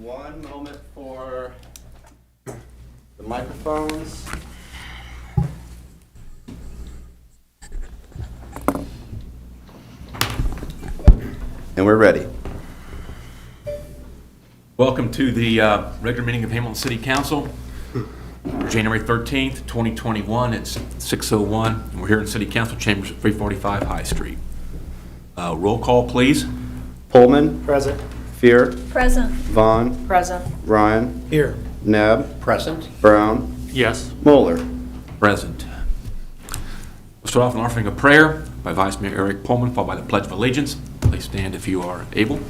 One moment for the microphones. And we're ready. Welcome to the regular meeting of Hamilton City Council, January 13th, 2021. It's 6:01, and we're here in City Council Chambers at 345 High Street. Roll call, please. Pullman. Present. Fear. Present. Vaughn. Present. Ryan. Here. Neb. Present. Brown. Yes. Moeller. Present. We'll start off with an offering of prayer by Vice Mayor Eric Pullman, followed by the Pledge of Allegiance. Please stand if you are able.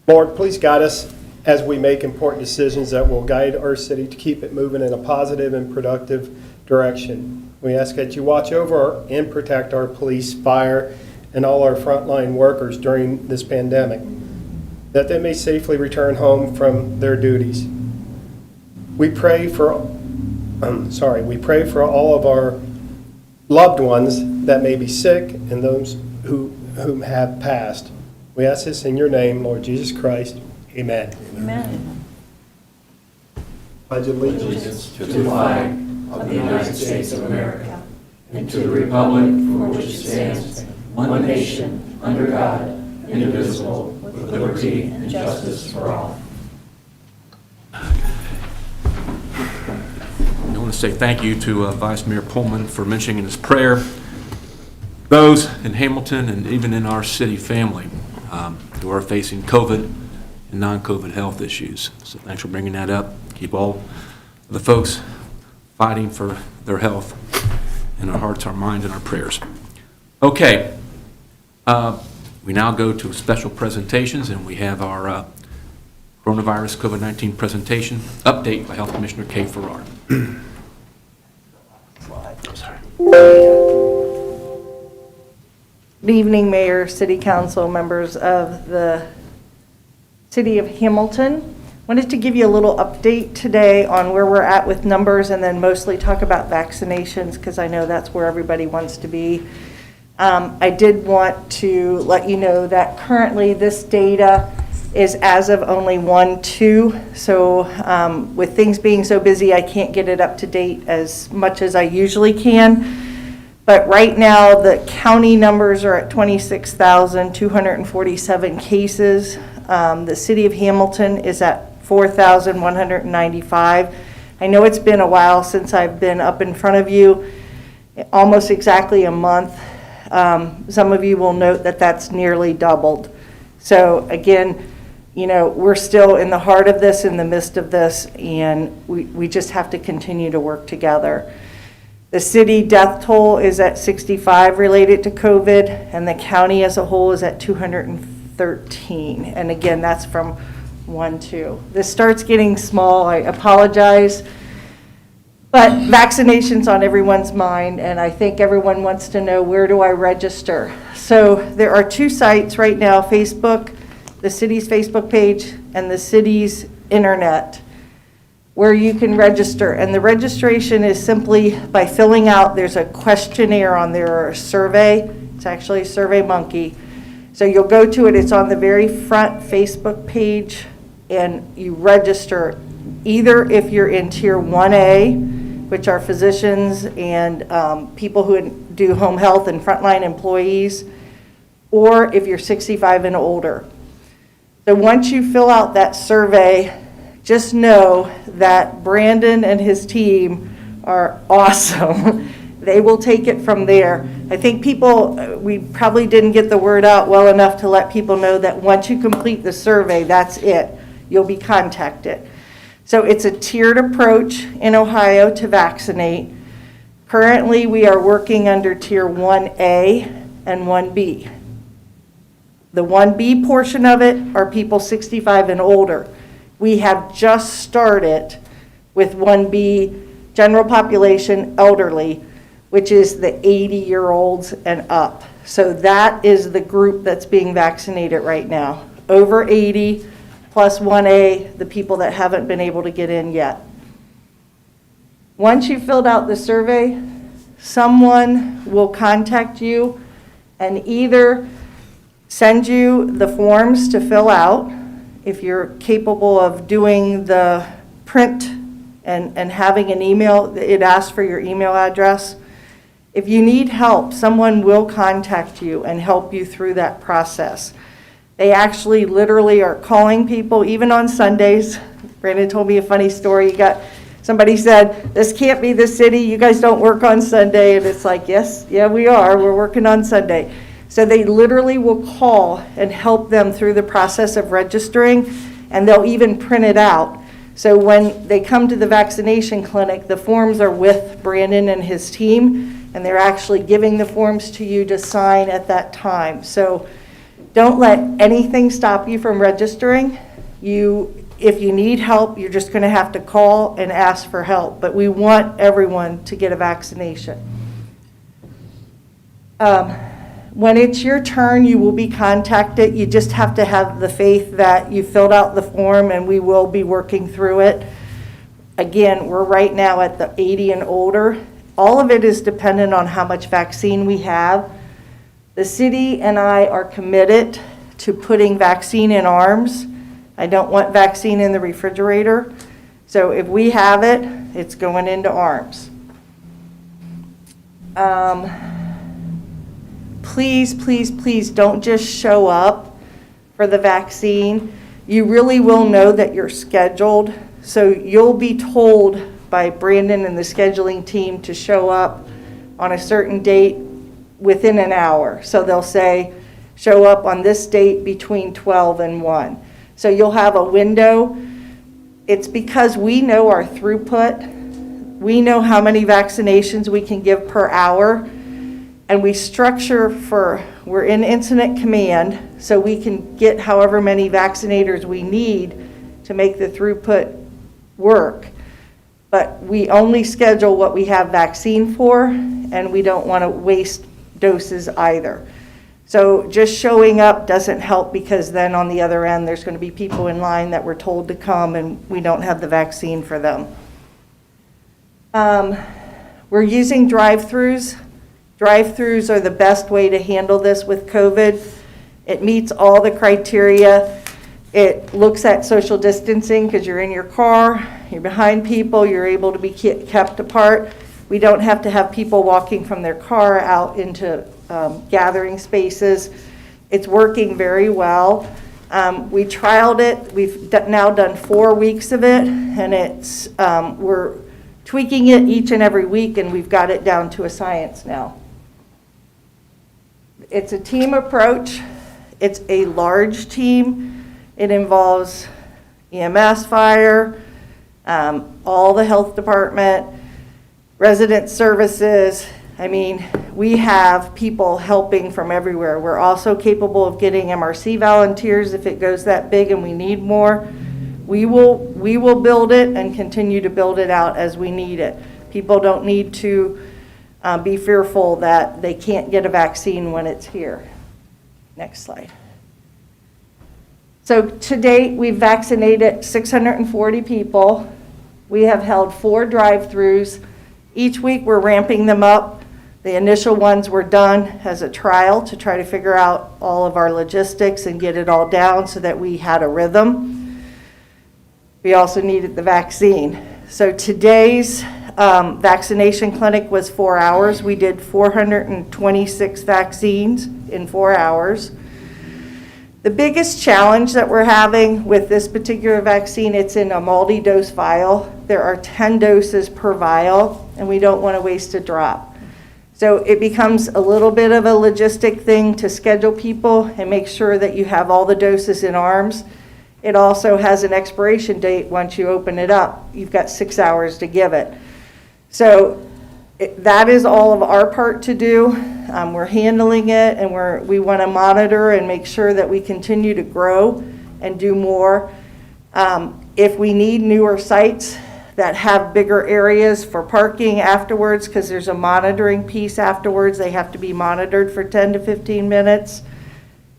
Lord, please guide us as we make important decisions that will guide our city to keep it moving in a positive and productive direction. We ask that you watch over and protect our police, fire, and all our frontline workers during this pandemic, that they may safely return home from their duties. We pray for all of our loved ones that may be sick and those whom have passed. We ask this in your name, Lord Jesus Christ. Amen. Amen. Pledge allegiance to the flag of the United States of America and to the republic for which it stands, one nation, under God, indivisible, with liberty and justice for all. I want to say thank you to Vice Mayor Pullman for mentioning in his prayer those in Hamilton and even in our city family who are facing COVID and non-COVID health issues. So thanks for bringing that up. Keep all the folks fighting for their health in our hearts, our minds, and our prayers. Okay, we now go to special presentations, and we have our coronavirus COVID-19 presentation update by Health Commissioner Kay Farrar. Good evening, Mayor, City Council, members of the City of Hamilton. Wanted to give you a little update today on where we're at with numbers and then mostly talk about vaccinations because I know that's where everybody wants to be. I did want to let you know that currently this data is as of only 1/2. So with things being so busy, I can't get it up to date as much as I usually can. But right now, the county numbers are at 26,247 cases. The city of Hamilton is at 4,195. I know it's been a while since I've been up in front of you, almost exactly a month. Some of you will note that that's nearly doubled. So again, you know, we're still in the heart of this, in the midst of this, and we just have to continue to work together. The city death toll is at 65 related to COVID, and the county as a whole is at 213. And again, that's from 1/2. This starts getting small, I apologize. But vaccination's on everyone's mind, and I think everyone wants to know, where do I register? So there are two sites right now, Facebook, the city's Facebook page, and the city's internet, where you can register. And the registration is simply by filling out, there's a questionnaire on there, or a survey. It's actually a Survey Monkey. So you'll go to it, it's on the very front Facebook page, and you register either if you're in Tier 1A, which are physicians and people who do home health and frontline employees, or if you're 65 and older. So once you fill out that survey, just know that Brandon and his team are awesome. They will take it from there. I think we probably didn't get the word out well enough to let people know that once you complete the survey, that's it. You'll be contacted. So it's a tiered approach in Ohio to vaccinate. Currently, we are working under Tier 1A and 1B. The 1B portion of it are people 65 and older. We have just started with 1B, general population elderly, which is the 80-year-olds and up. So that is the group that's being vaccinated right now. Over 80 plus 1A, the people that haven't been able to get in yet. Once you've filled out the survey, someone will contact you and either send you the forms to fill out. If you're capable of doing the print and having an email, it asks for your email address. If you need help, someone will contact you and help you through that process. They actually literally are calling people, even on Sundays. Brandon told me a funny story. Somebody said, "This can't be the city, you guys don't work on Sunday." And it's like, yes, yeah, we are, we're working on Sunday. So they literally will call and help them through the process of registering, and they'll even print it out. So when they come to the vaccination clinic, the forms are with Brandon and his team, and they're actually giving the forms to you to sign at that time. So don't let anything stop you from registering. If you need help, you're just going to have to call and ask for help. But we want everyone to get a vaccination. When it's your turn, you will be contacted. You just have to have the faith that you filled out the form, and we will be working through it. Again, we're right now at the 80 and older. All of it is dependent on how much vaccine we have. The city and I are committed to putting vaccine in arms. I don't want vaccine in the refrigerator. So if we have it, it's going into arms. Please, please, please don't just show up for the vaccine. You really will know that you're scheduled. So you'll be told by Brandon and the scheduling team to show up on a certain date within an hour. So they'll say, show up on this date between 12 and 1. So you'll have a window. It's because we know our throughput. We know how many vaccinations we can give per hour. And we structure we're in incident command, so we can get however many vaccinators we need to make the throughput work. But we only schedule what we have vaccine for, and we don't want to waste doses either. So just showing up doesn't help, because then on the other end, there's going to be people in line that we're told to come, and we don't have the vaccine for them. We're using drive-throughs. Drive-throughs are the best way to handle this with COVID. It meets all the criteria. It looks at social distancing because you're in your car, you're behind people, you're able to be kept apart. We don't have to have people walking from their car out into gathering spaces. It's working very well. We trialed it. We've now done 4 weeks of it, and we're tweaking it each and every week, and we've got it down to a science now. It's a team approach. It's a large team. It involves EMS, fire, all the health department, resident services. I mean, we have people helping from everywhere. We're also capable of getting MRC volunteers if it goes that big and we need more. We will build it and continue to build it out as we need it. People don't need to be fearful that they can't get a vaccine when it's here. Next slide. So to date, we've vaccinated 640 people. We have held 4 drive-throughs. Each week we're ramping them up. The initial ones were done as a trial to try to figure out all of our logistics and get it all down so that we had a rhythm. We also needed the vaccine. So today's vaccination clinic was 4 hours. We did 426 vaccines in 4 hours. The biggest challenge that we're having with this particular vaccine, it's in a multi-dose vial. There are 10 doses per vial, and we don't want to waste a drop. So it becomes a little bit of a logistic thing to schedule people and make sure that you have all the doses in arms. It also has an expiration date once you open it up. You've got 6 hours to give it. So that is all of our part to do. We're handling it, and we want to monitor and make sure that we continue to grow and do more. If we need newer sites that have bigger areas for parking afterwards, because there's a monitoring piece afterwards, they have to be monitored for 10 to 15 minutes.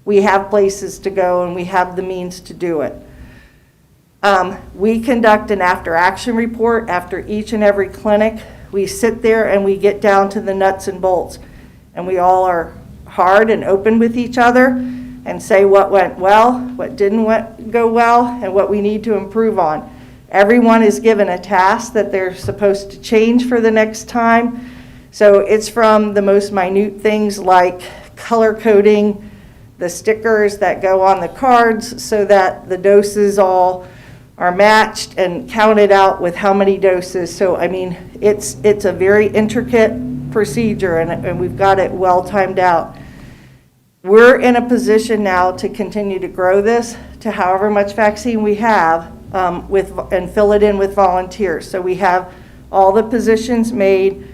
We have places to go, and we have the means to do it. We conduct an after-action report after each and every clinic. We sit there and we get down to the nuts and bolts, and we all are hard and open with each other, and say what went well, what didn't go well, and what we need to improve on. Everyone is given a task that they're supposed to change for the next time. So it's from the most minute things like color coding the stickers that go on the cards so that the doses all are matched and counted out with how many doses. So, I mean, it's a very intricate procedure, and we've got it well timed out. We're in a position now to continue to grow this to however much vaccine we have and fill it in with volunteers. So we have all the positions made.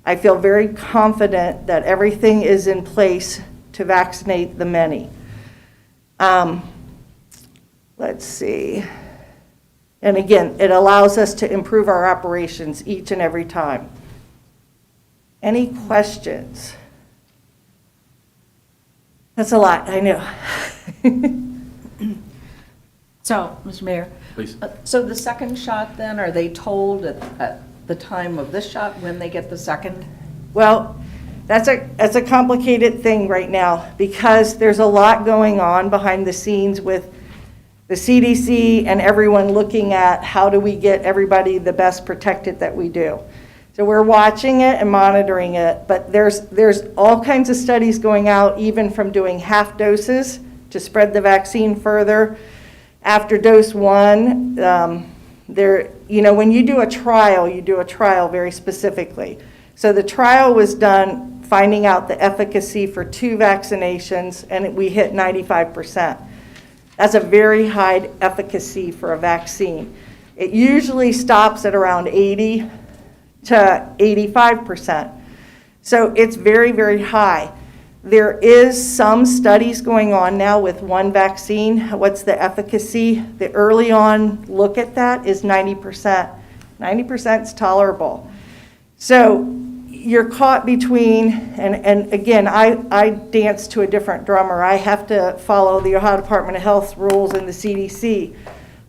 I feel very confident that everything is in place to vaccinate the many. Let's see. And again, it allows us to improve our operations each and every time. Any questions? That's a lot, I know. So, Mr. Mayor. Please. So the second shot then, are they told at the time of this shot when they get the second? Well, that's a complicated thing right now because there's a lot going on behind the scenes with the CDC and everyone looking at how do we get everybody the best protected that we do. So we're watching it and monitoring it, but there's all kinds of studies going out, even from doing half doses to spread the vaccine further. After dose one, when you do a trial very specifically. So the trial was done finding out the efficacy for 2 vaccinations, and we hit 95%. That's a very high efficacy for a vaccine. It usually stops at around 80 to 85%. So it's very, very high. There is some studies going on now with one vaccine. What's the efficacy? The early on look at that is 90%. 90% is tolerable. So you're caught between, and again, I dance to a different drummer. I have to follow the Ohio Department of Health rules and the CDC.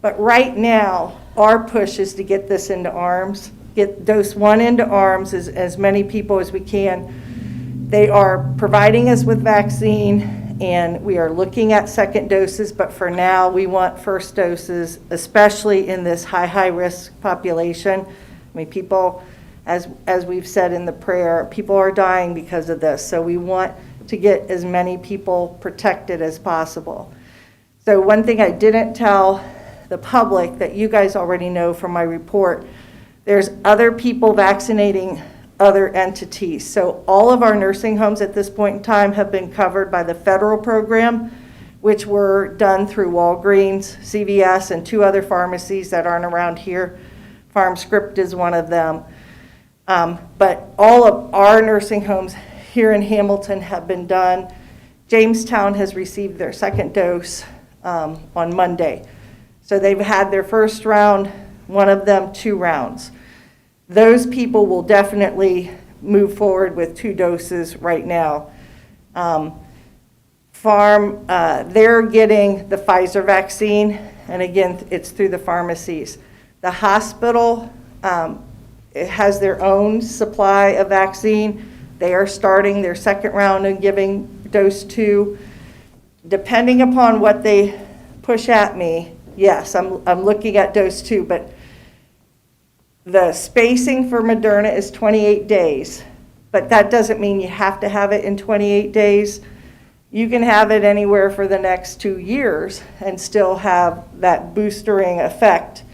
But right now, our push is to get this into arms, get dose 1 into arms, as many people as we can. They are providing us with vaccine, and we are looking at second doses, but for now, we want first doses, especially in this high risk population. I mean, people, as we've said in the prayer, people are dying because of this, so we want to get as many people protected as possible. So one thing I didn't tell the public that you guys already know from my report, there's other people vaccinating other entities. So all of our nursing homes at this point in time have been covered by the federal program, which were done through Walgreens, CVS, and 2 other pharmacies that aren't around here. FarmScript is one of them. But all of our nursing homes here in Hamilton have been done. Jamestown has received their second dose on Monday. So they've had their first round, one of them 2 rounds. Those people will definitely move forward with 2 doses right now. They're getting the Pfizer vaccine, and again, it's through the pharmacies. The hospital it has their own supply of vaccine. They are starting their second round and giving dose 2. Depending upon what they push at me, yes, I'm looking at dose 2, but the spacing for Moderna is 28 days, but that doesn't mean you have to have it in 28 days. You can have it anywhere for the next 2 years and still have that boostering effect.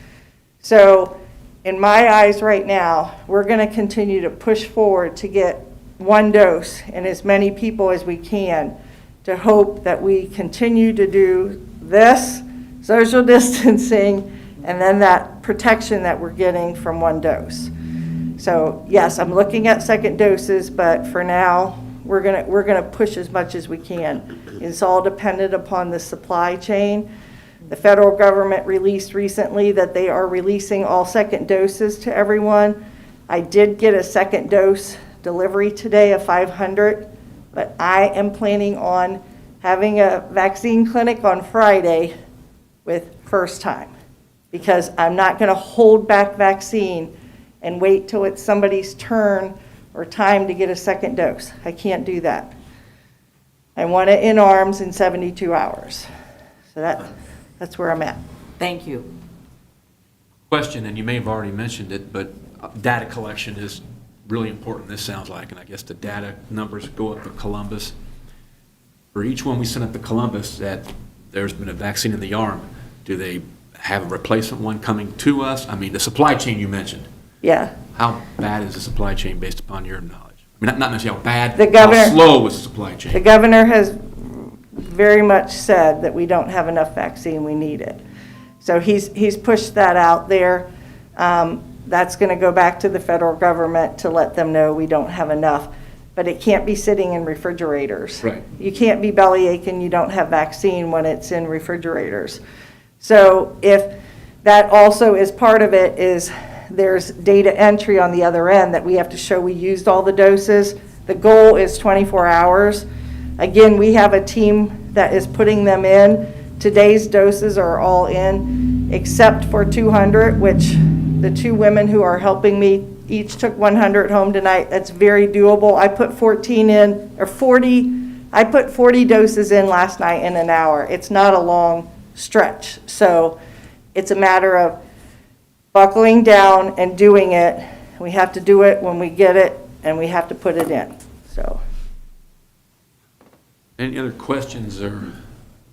So in my eyes right now, we're going to continue to push forward to get 1 dose in as many people as we can to hope that we continue to do this, social distancing, and then that protection that we're getting from 1 dose. So yes, I'm looking at second doses, but for now, we're gonna push as much as we can. It's all dependent upon the supply chain. The federal government released recently that they are releasing all second doses to everyone. I did get a second dose delivery today of 500, but I am planning on having a vaccine clinic on Friday with first time, because I'm not going to hold back vaccine and wait till it's somebody's turn or time to get a second dose. I can't do that. I want it in arms in 72 hours. So that's where I'm at. Thank you. Question, and you may have already mentioned it, but data collection is really important, this sounds like, and I guess the data numbers go up to Columbus. For each one we send up to Columbus that there's been a vaccine in the arm, do they have a replacement one coming to us? I mean, the supply chain you mentioned. Yeah. How bad is the supply chain based upon your knowledge? I mean, not necessarily how bad, The governor- how slow is the supply chain? The governor has very much said that we don't have enough vaccine, we need it. So he's pushed that out there. That's going to go back to the federal government to let them know we don't have enough. But it can't be sitting in refrigerators. Right. You can't be belly aching, you don't have vaccine when it's in refrigerators. So if that also is part of it, is there's data entry on the other end that we have to show we used all the doses. The goal is 24 hours. Again, we have a team that is putting them in. Today's doses are all in, except for 200, which the two women who are helping me each took 100 home tonight. That's very doable. I put 40 doses in last night in an hour. It's not a long stretch. So it's a matter of buckling down and doing it. We have to do it when we get it, and we have to put it in. So. Any other questions or?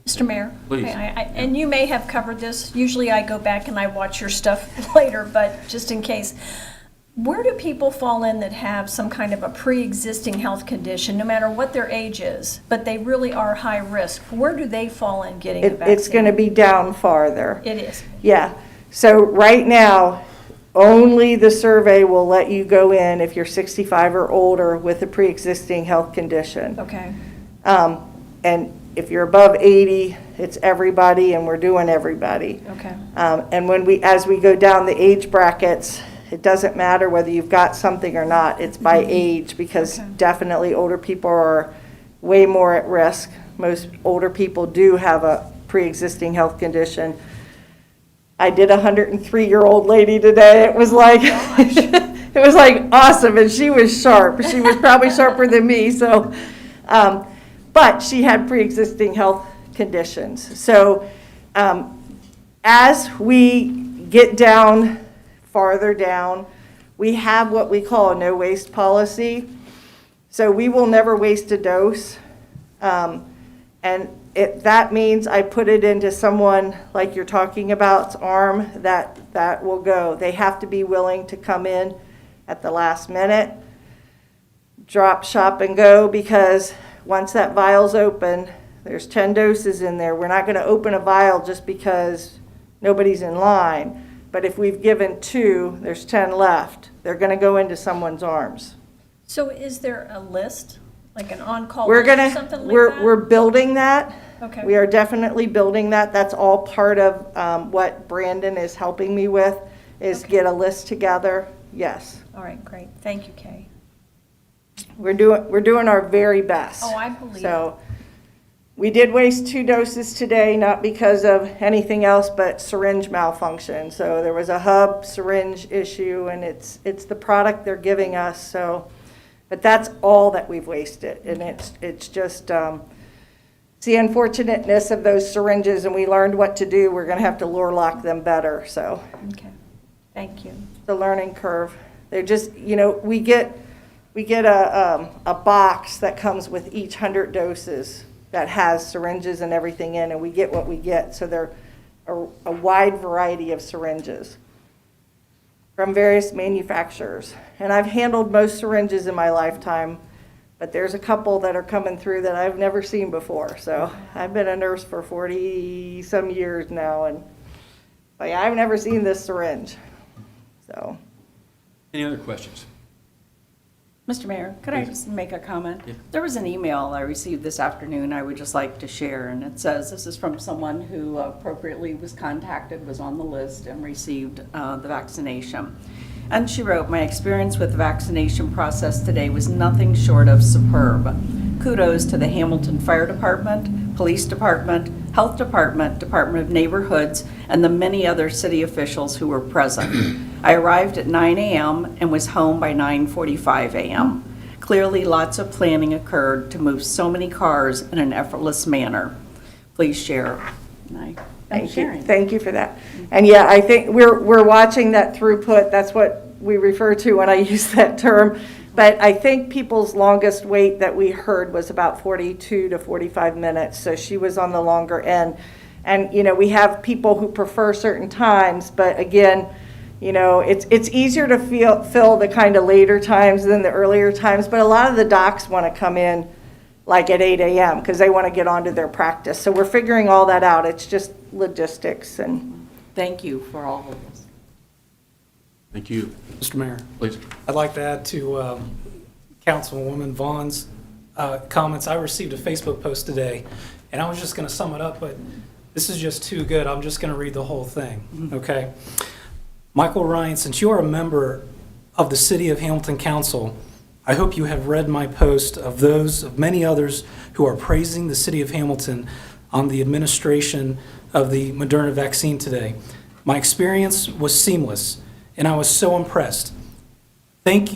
Mr. Mayor? Please. And you may have covered this. Usually I go back and I watch your stuff later, but just in case. Where do people fall in that have some kind of a pre-existing health condition, no matter what their age is, but they really are high risk? Where do they fall in getting the vaccine? It's going to be down farther. It is. Yeah. So right now, only the survey will let you go in if you're 65 or older with a pre-existing health condition. Okay. And if you're above 80, it's everybody, and we're doing everybody. Okay. And as we go down the age brackets, it doesn't matter whether you've got something or not. It's by age, because Okay. definitely older people are way more at risk. Most older people do have a pre-existing health condition. I did a 103-year-old lady today. It was like, it was like awesome, and she was sharp. She was probably sharper than me. So, but she had pre-existing health conditions. So, as we get down, farther down, we have what we call a no waste policy. So we will never waste a dose. And that means I put it into someone like you're talking about's arm that will go. They have to be willing to come in at the last minute, drop, shop, and go, because once that vial's open, there's 10 doses in there. We're not going to open a vial just because nobody's in line. But if we've given 2, there's 10 left. They're going to go into someone's arms. So is there a list, like an on-call We're list gonna, or something like we're that? building that. Okay. We are definitely building that. That's all part of what Brandon is helping me with, is Okay. get a list together. Yes, All right, great. Thank you, Kay. we're doing our very best. Oh, I believe it. So we did waste 2 doses today, not because of anything else but syringe malfunction. So there was a hub syringe issue, and it's the product they're giving us. So, but that's all that we've wasted, and it's just it's the unfortunateness of those syringes, and we learned what to do. We're going to have to lure lock them better. So Okay. Thank you. the learning curve. They're just, we get a box that comes with each 100 doses that has syringes and everything in, and we get what we get. So they're a wide variety of syringes from various manufacturers. And I've handled most syringes in my lifetime, but there's a couple that are coming through that I've never seen before. So I've been a nurse for 40-some years now, and I've never seen this syringe. So. Any other questions? Mr. Mayor, could I Please. just make a comment? Yeah. There was an email I received this afternoon I would just like to share, and it says, this is from someone who appropriately was contacted, was on the list, and received the vaccination. And she wrote, "My experience with the vaccination process today was nothing short of superb. Kudos to the Hamilton Fire Department, Police Department, Health Department, Department of Neighborhoods, and the many other city officials who were present. I arrived at 9 a.m. and was home by 9:45 a.m. Clearly, lots of planning occurred to move so many cars in an effortless manner. Please share. And I'm Thank you. sharing. Thank you for that. And yeah, I think we're watching that throughput. That's what we refer to when I use that term. But I think people's longest wait that we heard was about 42 to 45 minutes. So she was on the longer end. And, you know, we have people who prefer certain times, but again, you know, it's easier to fill the kind of later times than the earlier times. But a lot of the docs want to come in like at 8 a.m. because they want to get on to their practice. So we're figuring all that out. It's just logistics and Thank you for all of this. Thank you. Mr. Mayor, Please. I'd like to add to Councilwoman Vaughn's comments. I received a Facebook post today, and I was just going to sum it up, but this is just too good. I'm just going to read the whole thing, okay? Michael Ryan, since you are a member of the City of Hamilton Council, I hope you have read my post of those of many others who are praising the City of Hamilton on the administration of the Moderna vaccine today. My experience was seamless, and I was so impressed. Thank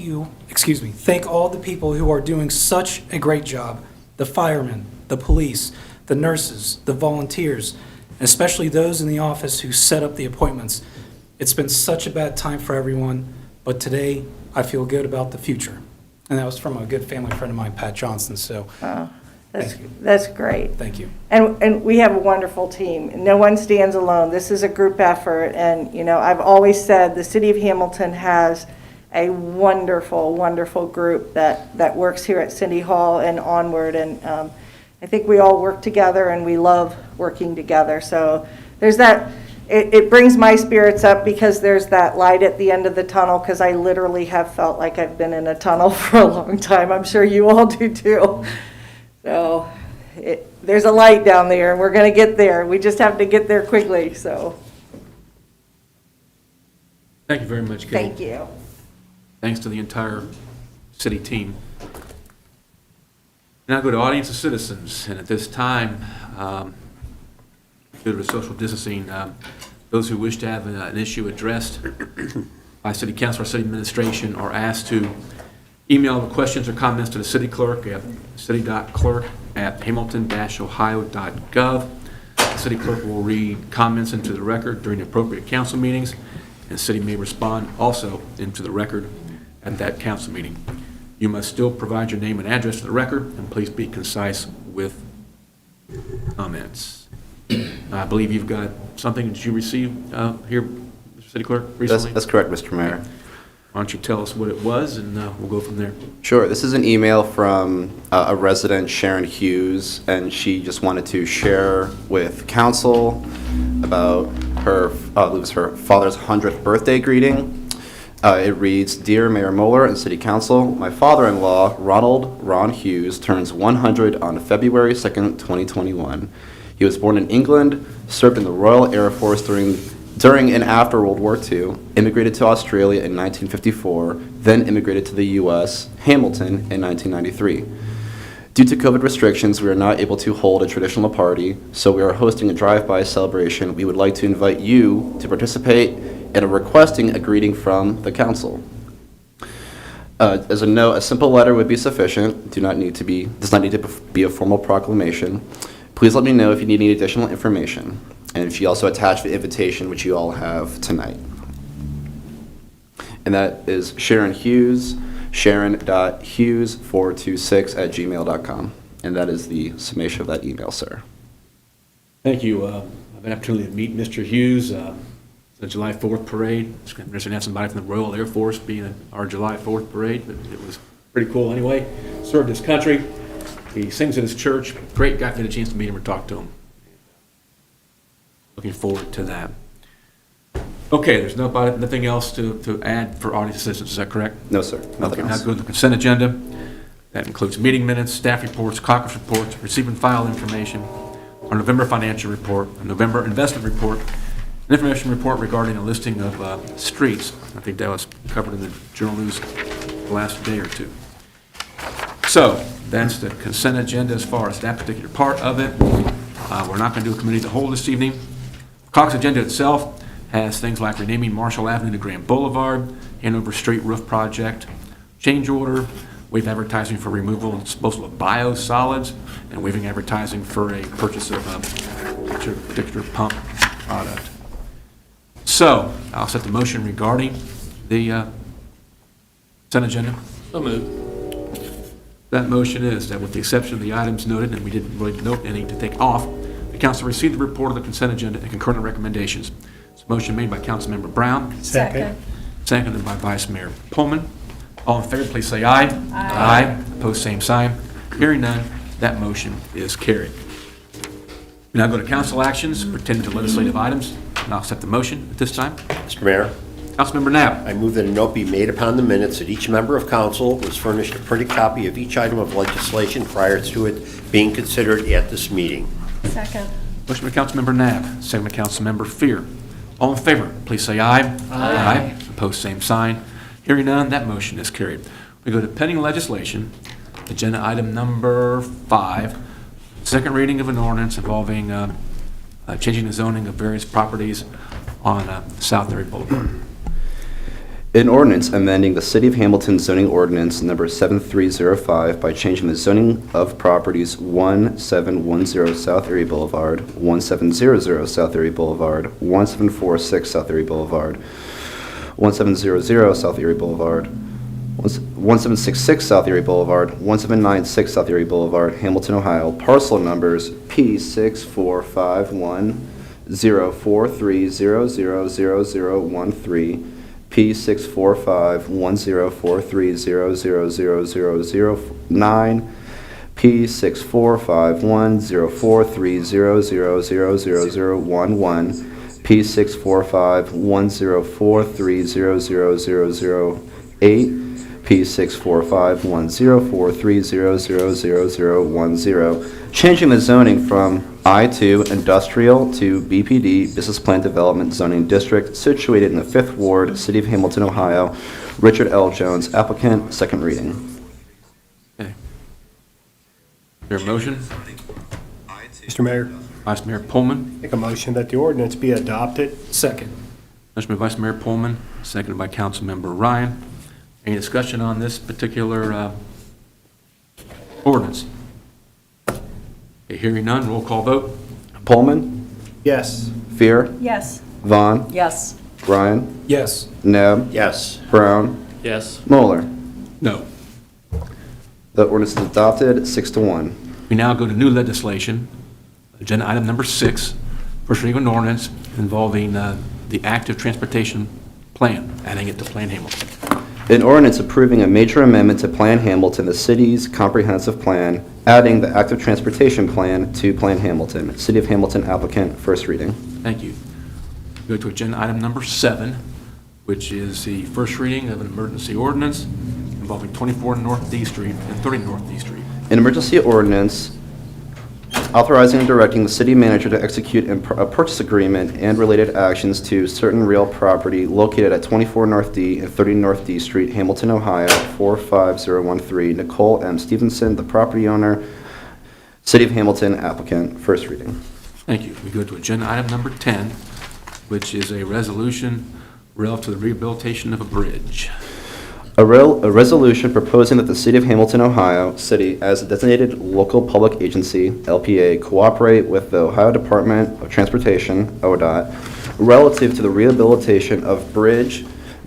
all the people who are doing such a great job, the firemen, the police, the nurses, the volunteers, and especially those in the office who set up the appointments. It's been such a bad time for everyone, but today I feel good about the future. And that was from a good family friend of mine, Pat Johnson, so that's great. thank you. And we have a wonderful team. No one stands alone. This is a group effort. And, you know, I've always said the City of Hamilton has a wonderful, wonderful group that works here at City Hall and onward. And I think we all work together and we love working together. So there's that. It brings my spirits up because there's that light at the end of the tunnel, because I literally have felt like I've been in a tunnel for a long time. I'm sure you all do too. So there's a light down there, and we're going to get there. We just have to get there quickly, so Thank you very much, Kate. thank you. Thanks to the entire city team. Now go to audience of citizens, and at this time, due to social distancing, those who wish to have an issue addressed by city council or city administration are asked to email the questions or comments to the city clerk at city.clerk@hamilton-ohio.gov. The city clerk will read comments into the record during the appropriate council meetings, and the city may respond also into the record at that council meeting. You must still provide your name and address to the record, and please be concise with comments. I believe you've got something that you received here, Mr. City Clerk, recently? That's correct, Mr. Mayor. Why don't you tell us what it was, and we'll go from there. Sure. This is an email from a resident, Sharon Hughes, and she just wanted to share with council about her, I believe it was her father's 100th birthday greeting. It reads, "Dear Mayor Moeller and City Council, my father-in-law, Ron Hughes, turns 100 on February 2nd, 2021. He was born in England, served in the Royal Air Force during and after World War II, immigrated to Australia in 1954, then immigrated to the U.S., Hamilton, in 1993. Due to COVID restrictions, we are not able to hold a traditional party, so we are hosting a drive-by celebration. We would like to invite you to participate and are requesting a greeting from the council. As a note, a simple letter would be sufficient. Does not need to be a formal proclamation. Please let me know if you need any additional information." And she also attached the invitation, which you all have tonight. And that is Sharon Hughes, sharon.hughes426@gmail.com. And that is the summation of that email, sir. Thank you. I've had an opportunity to meet Mr. Hughes. The July 4th parade. It's interesting to have somebody from the Royal Air Force be in our July 4th parade, but it was pretty cool anyway. Served his country. He sings at his church. Great guy. If you had a chance to meet him or talk to him. Looking forward to that. Okay, there's nothing else to add for audience assistance, is that correct? No, sir. Nothing Okay, now else. go to the consent agenda. That includes meeting minutes, staff reports, caucus reports, receive and file information, our November financial report, a November investment report, an information report regarding a listing of streets. I think that was covered in the Journal News the last day or two. So that's the consent agenda as far as that particular part of it. We're not going to do a committee of the whole this evening. Caucus agenda itself has things like renaming Marshall Avenue to Grand Boulevard, Hanover Street Roof Project, change order, waive advertising for removal and disposal of biosolids, and waiving advertising for a purchase of a particular pump product. So, I'll set the motion regarding the consent agenda. So moved. That motion is that with the exception of the items noted, and we didn't really note any to take off, the council received the report of the consent agenda and concurrent recommendations. It's a motion made by Councilmember Brown, Second. seconded by Vice Mayor Pullman. All in favor, please say aye. Aye. Opposed, same sign. Hearing none, that motion is carried. We now go to council actions pertaining to legislative items, and I'll accept the motion at this time. Mr. Mayor, Councilmember Nab. I move that a note be made upon the minutes that each member of council was furnished a printed copy of each item of legislation prior to it being considered at this meeting. Second. Motion by Councilmember Nab, second by Councilmember Fear. All in favor, please say aye. Aye. Opposed, same sign. Hearing none, that motion is carried. We go to pending legislation, agenda item number 5, second reading of an ordinance involving changing the zoning of various properties on South Erie Boulevard. An ordinance amending the City of Hamilton zoning ordinance number 7305 by changing the zoning of properties 1710 South Erie Boulevard, 1700 South Erie Boulevard, 1746 South Erie Boulevard, 1700 South Erie Boulevard, 1766 South Erie Boulevard, 1796 South Erie Boulevard, Hamilton, Ohio, parcel numbers P64510430000013, P64510430000009, P64510430000011, P645104300008, P645104300010, changing the zoning from I2 Industrial to BPD Business Plan Development Zoning District situated in the 5th Ward, City of Hamilton, Ohio. Richard L. Jones, applicant, second reading. Okay. Is there a motion? Mr. Mayor, Vice Mayor Pullman. make a motion that the ordinance be adopted. Second. Motion by Vice Mayor Pullman, seconded by Councilmember Ryan. Any discussion on this particular ordinance? Okay, hearing none, roll call vote. Pullman, Yes. Fear, Yes. Vaughn, Yes. Ryan, Yes. Neb, Yes. Brown, Yes. Moeller. No. The ordinance is adopted, 6-1. We now go to new legislation, agenda item number 6, first reading of an ordinance involving the active transportation plan, adding it to Plan Hamilton. An ordinance approving a major amendment to Plan Hamilton, the city's comprehensive plan, adding the active transportation plan to Plan Hamilton. City of Hamilton applicant, first reading. Thank you. Go to agenda item number 7, which is the first reading of an emergency ordinance involving 24 North D Street and 30 North D Street. An emergency ordinance authorizing and directing the city manager to execute a purchase agreement and related actions to certain real property located at 24 North D and 30 North D Street, Hamilton, Ohio, 45013. Nicole M. Stevenson, the property owner. City of Hamilton applicant, first reading. Thank you. We go to agenda item number 10, which is a resolution relative to the rehabilitation of a bridge. A resolution proposing that the City of Hamilton, Ohio, City, as a designated local public agency, LPA, cooperate with the Ohio Department of Transportation, ODOT, relative to the rehabilitation of Bridge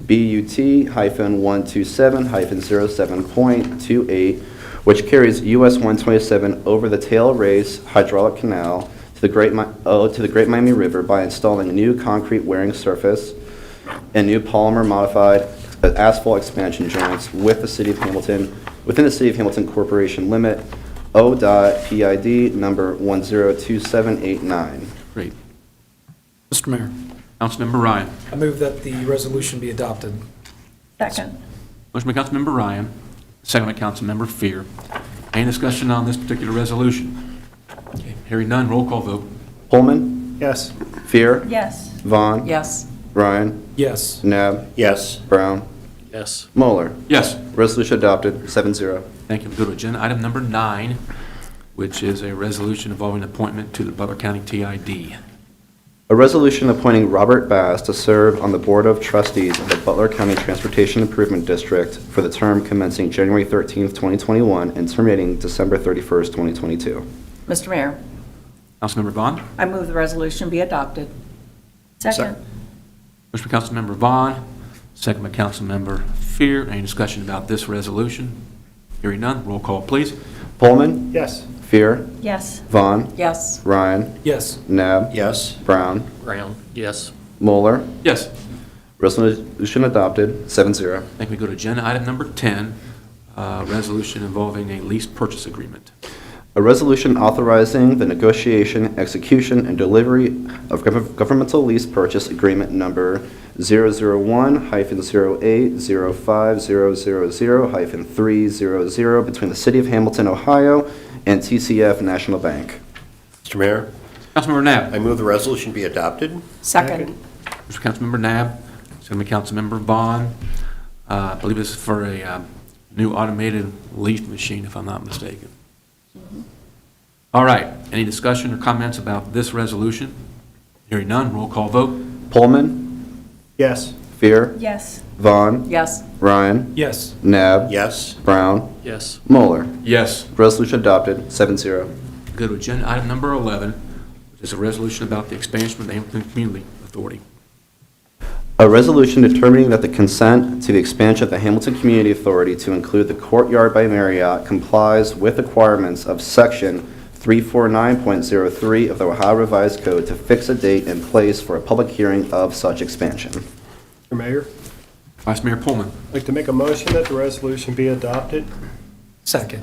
BUT-127-07.28, which carries US 127 over the Tail Race Hydraulic Canal to the Great Miami River by installing a new concrete wearing surface and new polymer modified asphalt expansion joints within the City of Hamilton Corporation limit, ODOT PID number 102789. Great. Mr. Mayor, Councilmember Ryan. I move that the resolution be adopted. Second. Motion by Councilmember Ryan, second by Councilmember Fear. Any discussion on this particular resolution? Okay, hearing none, roll call vote. Pullman, Yes. Fear, Yes. Vaughn, Yes. Ryan, Yes. Nab, Yes. Brown, Yes. Moeller. Yes. Resolution adopted, 7-0. Thank you. We go to agenda item number 9, which is a resolution involving appointment to the Butler County TID. A resolution appointing Robert Bass to serve on the Board of Trustees of the Butler County Transportation Improvement District for the term commencing January 13th, 2021 and terminating December 31st, 2022. Mr. Mayor, Councilmember Vaughn. I move the resolution be adopted. Second. Motion by Councilmember Vaughn, second by Councilmember Fear. Any discussion about this resolution? Hearing none, roll call, please. Pullman, Yes. Fear, Yes. Vaughn, Yes. Ryan, Yes. Nab, Yes. Brown, Brown, yes. Moeller. Yes. Resolution adopted, 7-0. I think we go to agenda item number 10, resolution involving a lease purchase agreement. A resolution authorizing the negotiation, execution, and delivery of governmental lease purchase agreement number 001-008-05000-300 between the City of Hamilton, Ohio, and TCF National Bank. Mr. Mayor, Councilmember Nab. I move the resolution be adopted. Second. Mr. Councilmember Nab, second by Councilmember Vaughn. I believe this is for a new automated leaf machine, if I'm not mistaken. All right, any discussion or comments about this resolution? Hearing none, roll call vote. Pullman, Yes. Fear, Yes. Vaughn, Yes. Ryan, Yes. Nab, Yes. Brown, Yes. Moeller. Yes. Resolution adopted, 7-0. Go to agenda item number 11, which is a resolution about the expansion of the Hamilton Community Authority. A resolution determining that the consent to the expansion of the Hamilton Community Authority to include the Courtyard by Marriott complies with the requirements of Section 349.03 of the Ohio Revised Code to fix a date and place for a public hearing of such expansion. Mr. Mayor, Vice Mayor Pullman. I'd like to make a motion that the resolution be adopted. Second.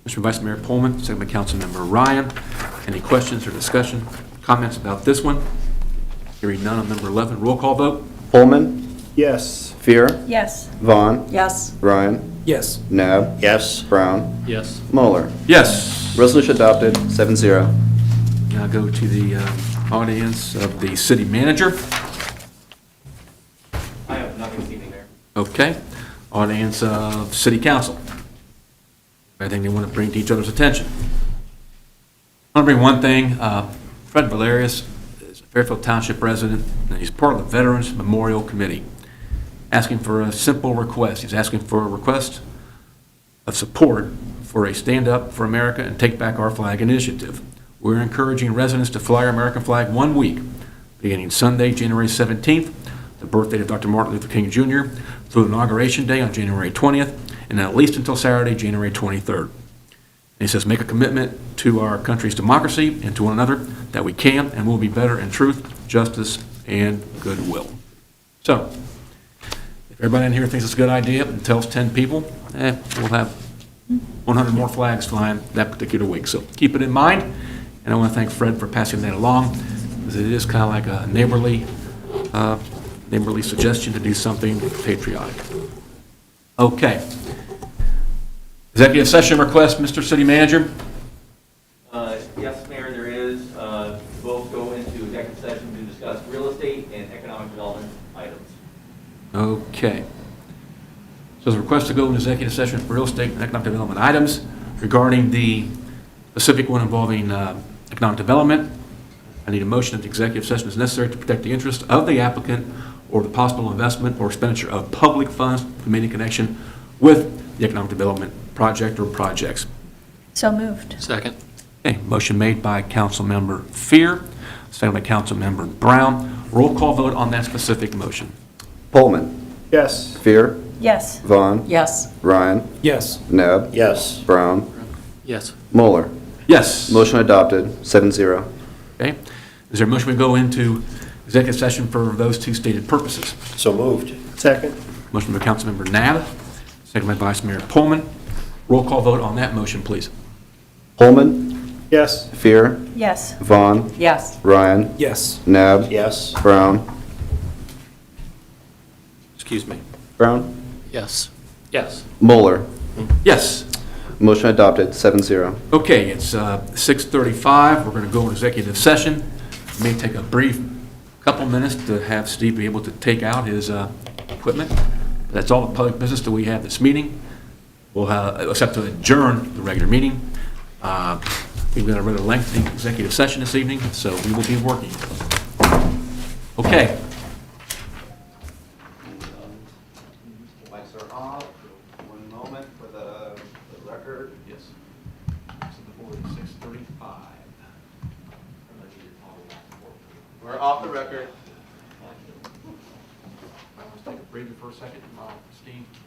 Mr. Vice Mayor Pullman, second by Councilmember Ryan. Any questions or discussion, comments about this one? Hearing none on number 11, roll call vote. Pullman, Yes. Fear, Yes. Vaughn, Yes. Ryan, Yes. Nab, Yes. Brown, Yes. Moeller. Yes. Resolution adopted, 7-0. Now go to the audience of the city manager. I have nothing this evening, Mayor. Okay. Audience of city council. Anything they want to bring to each other's attention? I want to bring one thing. Fred Valerius is a Fairfield Township resident, and he's part of the Veterans Memorial Committee, asking for a simple request. He's asking for a request of support for a Stand Up for America and Take Back Our Flag initiative. We're encouraging residents to fly our American flag 1 week, beginning Sunday, January 17th, the birthday of Dr. Martin Luther King Jr., through Inauguration Day on January 20th, and at least until Saturday, January 23rd. And he says, make a commitment to our country's democracy and to one another that we can and will be better in truth, justice, and goodwill. So, if everybody in here thinks it's a good idea and tells 10 people, we'll have 100 more flags flying that particular week. So keep it in mind, and I want to thank Fred for passing that along, because it is kind of like a neighborly suggestion to do something patriotic. Okay. Executive session request, Mr. City Manager. Yes, Mayor, there is. Both go into executive session to discuss real estate and economic development items. Okay. So there's a request to go into executive session for real estate and economic development items regarding the specific one involving economic development. I need a motion that the executive session is necessary to protect the interest of the applicant or the possible investment or expenditure of public funds made in connection with the economic development project or projects. So moved. Second. Okay, motion made by Councilmember Fear, second by Councilmember Brown. Roll call vote on that specific motion. Pullman, Yes. Fear, Yes. Vaughn, Yes. Ryan, Yes. Nab, Yes. Brown, Yes. Moeller. Yes. Motion adopted, 7-0. Okay. Is there a motion we go into executive session for those two stated purposes? So moved. Second. Motion by Councilmember Nab, second by Vice Mayor Pullman. Roll call vote on that motion, please. Pullman, Yes. Fear, Yes. Vaughn, Yes. Ryan, Yes. Nab, Yes. Brown, Excuse me. Brown, Yes. Yes. Moeller. Yes. Motion adopted, 7-0. Okay, it's 6:35. We're going to go into executive session. It may take a brief couple minutes to have Steve be able to take out his equipment. That's all the public business that we have this meeting. We'll have, except to adjourn the regular meeting. We've got a rather lengthy executive session this evening, so we will be working. Okay. Mics are off. 1 moment for the record. Yes. So the board is 6:35. We're off the record. Let's take a breather for a second. Steve?